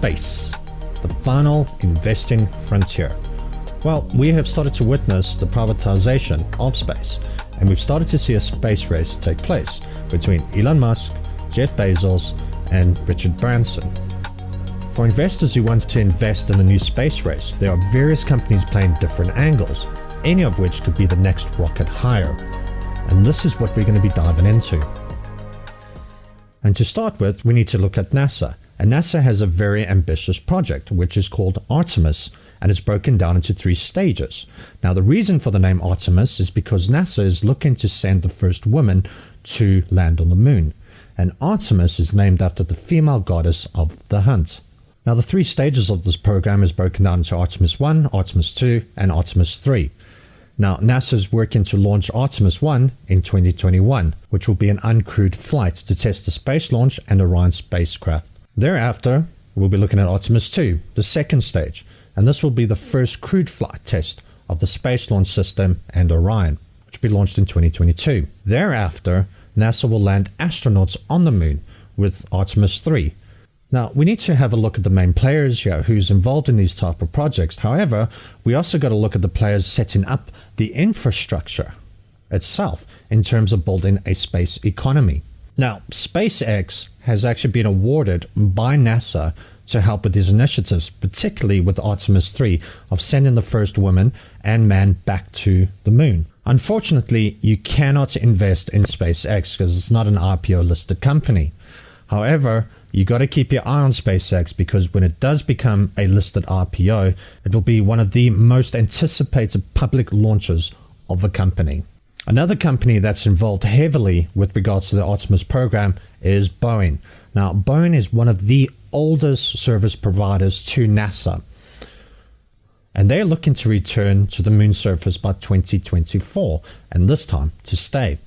Space, the final investing frontier. Well, we have started to witness the privatization of space, and we've started to see a space race take place between Elon Musk, Jeff Bezos, and Richard Branson. For investors who want to invest in the new space race, there are various companies playing different angles, any of which could be the next rocket hire. And this is what we're going to be diving into. And to start with, we need to look at NASA. And NASA has a very ambitious project, which is called Artemis, and it's broken down into 3 stages. Now, the reason for the name Artemis is because NASA is looking to send the first woman to land on the moon. And Artemis is named after the female goddess of the hunt. Now, the 3 stages of this program is broken down into Artemis 1, Artemis 2, and Artemis 3. Now, NASA is working to launch Artemis 1 in 2021, which will be an uncrewed flight to test the space launch and Orion spacecraft. Thereafter, we'll be looking at Artemis 2, the second stage, and this will be the first crewed flight test of the Space Launch System and Orion, which will be launched in 2022. Thereafter, NASA will land astronauts on the moon with Artemis 3. Now, we need to have a look at the main players here who's involved in these type of projects. However, we also got to look at the players setting up the infrastructure itself in terms of building a space economy. Now, SpaceX has actually been awarded by NASA to help with these initiatives, particularly with Artemis 3 of sending the first woman and man back to the moon. Unfortunately, you cannot invest in SpaceX because it's not an IPO listed company. However, you got to keep your eye on SpaceX because when it does become a listed IPO, it will be one of the most anticipated public launches of a company. Another company that's involved heavily with regards to the Artemis program is Boeing. Now, Boeing is one of the oldest service providers to NASA, and they're looking to return to the moon surface by 2024, and this time to stay.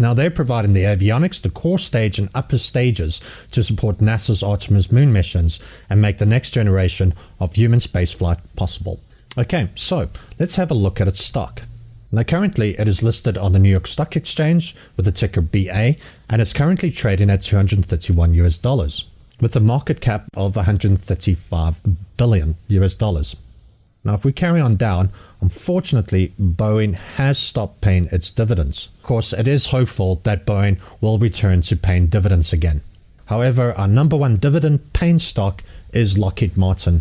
Now, they're providing the avionics, the core stage and upper stages to support NASA's Artemis moon missions and make the next generation of human spaceflight possible. Okay, so let's have a look at its stock. Now, currently it is listed on the New York Stock Exchange with the ticker BA, and it's currently trading at $231 with a market cap of $135 billion. Now, if we carry on down, unfortunately, Boeing has stopped paying its dividends. Of course, it is hopeful that Boeing will return to paying dividends again. However, our number 1 dividend paying stock is Lockheed Martin.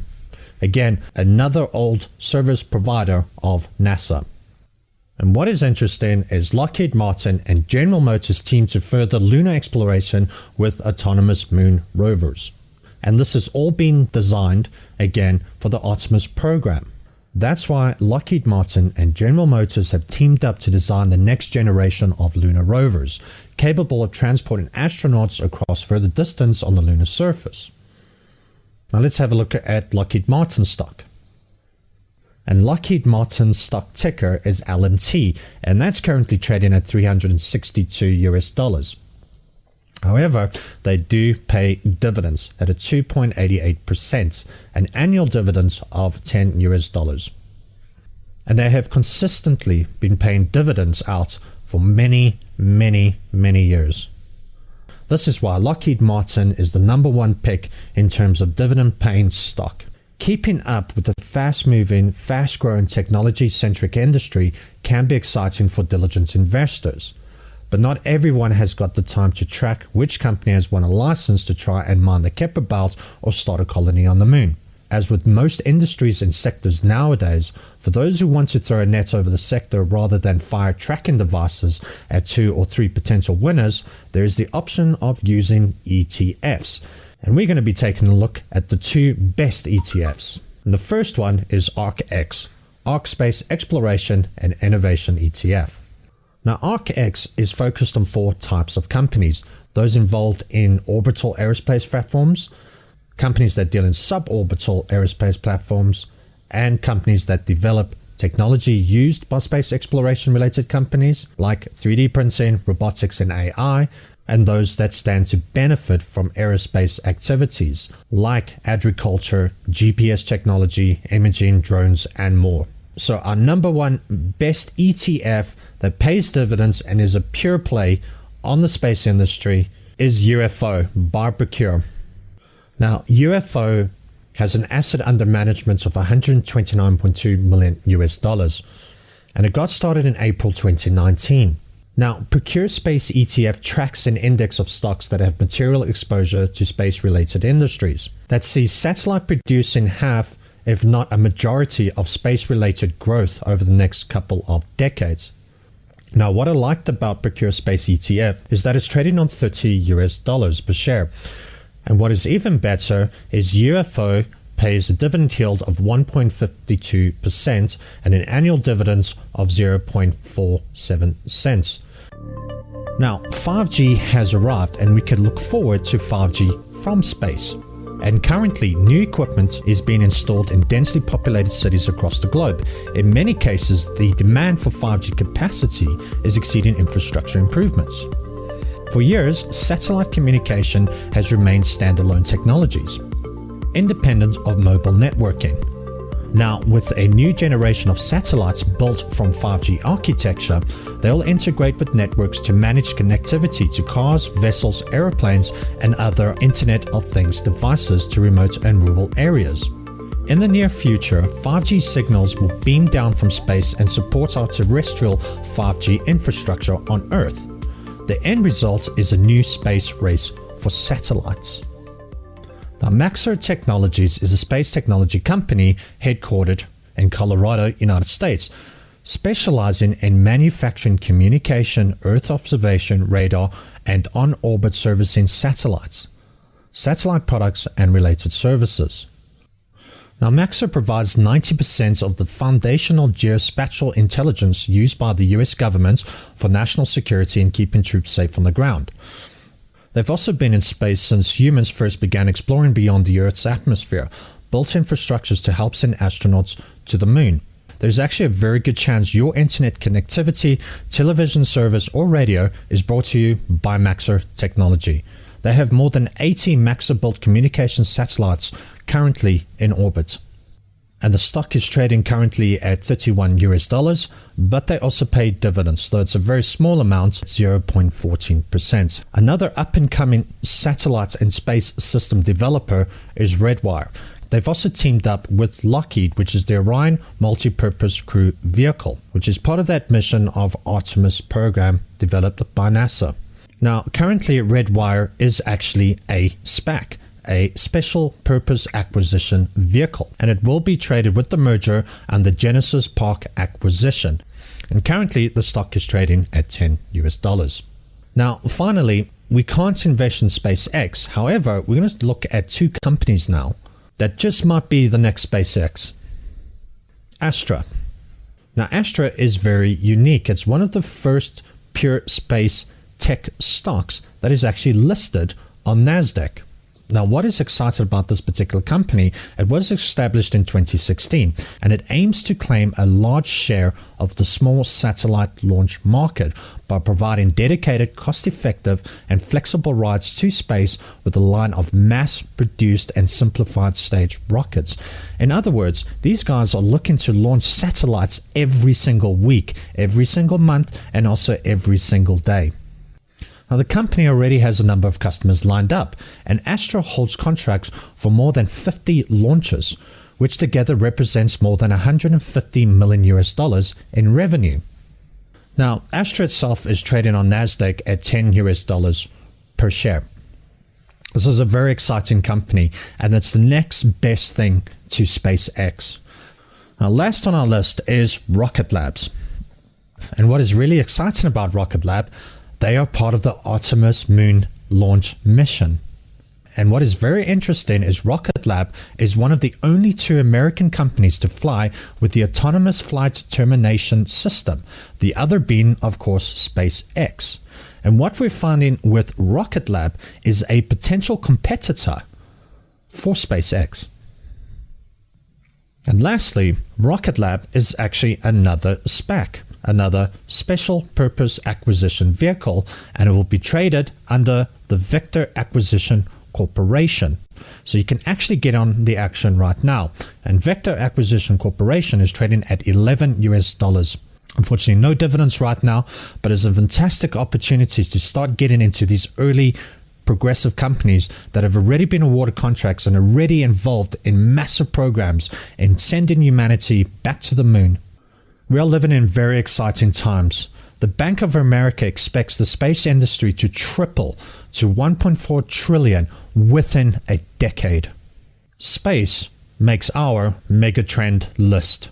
Again, another old service provider of NASA. And what is interesting is Lockheed Martin and General Motors team to further lunar exploration with autonomous moon rovers. And this has all been designed, again, for the Artemis program. That's why Lockheed Martin and General Motors have teamed up to design the next generation of lunar rovers, capable of transporting astronauts across further distance on the lunar surface. Now let's have a look at Lockheed Martin stock. And Lockheed Martin's stock ticker is LMT, and that's currently trading at $362. However, they do pay dividends at a 2.88%, an annual dividend of $10. And they have consistently been paying dividends out for many, many, many years. This is why Lockheed Martin is the number 1 pick in terms of dividend paying stock. Keeping up with the fast-moving, fast-growing technology-centric industry can be exciting for diligent investors. But not everyone has got the time to track which company has won a license to try and mine the Kuiper Belt or start a colony on the moon. As with most industries and sectors nowadays, for those who want to throw a net over the sector rather than fire tracking devices at 2 or 3 potential winners, there is the option of using ETFs. And we're going to be taking a look at the 2 best ETFs. And the first one is ARC-X, Arc Space Exploration and Innovation ETF. Now, ARC-X is focused on 4 types of companies: those involved in orbital aerospace platforms, companies that deal in suborbital aerospace platforms, and companies that develop technology used by space exploration related companies like 3D printing, robotics and AI, and those that stand to benefit from aerospace activities like agriculture, GPS technology, imaging, drones, and more. So our number 1 best ETF that pays dividends and is a pure play on the space industry is UFO by Procure. Now, UFO has an asset under management of $129.2 million US, and it got started in April 2019. Now, Procure Space ETF tracks an index of stocks that have material exposure to space-related industries that sees satellite producing half, if not a majority, of space-related growth over the next couple of decades. Now, what I liked about Procure Space ETF is that it's trading on $30 per share. And what is even better is UFO pays a dividend yield of 1.52% and an annual dividend of 0.47 cents. Now, 5G has arrived and we can look forward to 5G from space. And currently, new equipment is being installed in densely populated cities across the globe. In many cases, the demand for 5G capacity is exceeding infrastructure improvements. For years, satellite communication has remained standalone technologies, independent of mobile networking. Now, with a new generation of satellites built from 5G architecture, they'll integrate with networks to manage connectivity to cars, vessels, airplanes, and other Internet of Things devices to remote and rural areas. In the near future, 5G signals will beam down from space and support our terrestrial 5G infrastructure on Earth. The end result is a new space race for satellites. Now, Maxo Technologies is a space technology company headquartered in Colorado, United States, specializing in manufacturing communication, Earth observation, radar, and on-orbit servicing satellites, satellite products, and related services. Now, Maxo provides 90% of the foundational geospatial intelligence used by the US government for national security and keeping troops safe on the ground. They've also been in space since humans first began exploring beyond the Earth's atmosphere, built infrastructures to help send astronauts to the moon. There's actually a very good chance your internet connectivity, television service, or radio is brought to you by Maxo Technology. They have more than 80 Maxo-built communication satellites currently in orbit. And the stock is trading currently at $31, but they also pay dividends, though it's a very small amount, 0.14%. Another up-and-coming satellite and space system developer is Redwire. They've also teamed up with Lockheed, which is the Orion Multi-Purpose Crew Vehicle, which is part of that mission of Artemis program developed by NASA. Now, currently Redwire is actually a SPAC, a Special Purpose Acquisition Vehicle, and it will be traded with the merger and the Genesis Park acquisition. And currently the stock is trading at $10. Now, finally, we can't invest in SpaceX. However, we're going to look at two companies now that just might be the next SpaceX. Astra. Now, Astra is very unique. It's one of the first pure space tech stocks that is actually listed on NASDAQ. Now, what is exciting about this particular company, it was established in 2016, and it aims to claim a large share of the small satellite launch market by providing dedicated, cost-effective, and flexible rides to space with a line of mass-produced and simplified stage rockets. In other words, these guys are looking to launch satellites every single week, every single month, and also every single day. Now, the company already has a number of customers lined up, and Astra holds contracts for more than 50 launches, which together represents more than $150 million in revenue. Now, Astra itself is trading on NASDAQ at $10 per share. This is a very exciting company, and it's the next best thing to SpaceX. Now, last on our list is Rocket Labs. And what is really exciting about Rocket Lab, they are part of the Artemis moon launch mission. And what is very interesting is Rocket Lab is one of the only two American companies to fly with the autonomous flight termination system, the other being, of course, SpaceX. And what we're finding with Rocket Lab is a potential competitor for SpaceX. And lastly, Rocket Lab is actually another SPAC, another Special Purpose Acquisition Vehicle, and it will be traded under the Vector Acquisition Corporation. So you can actually get on the action right now. And Vector Acquisition Corporation is trading at $11. Unfortunately, no dividends right now, but it's a fantastic opportunity to start getting into these early progressive companies that have already been awarded contracts and already involved in massive programs in sending humanity back to the moon. We are living in very exciting times. The Bank of America expects the space industry to triple to $1.4 trillion within a decade. Space makes our Megatrend list.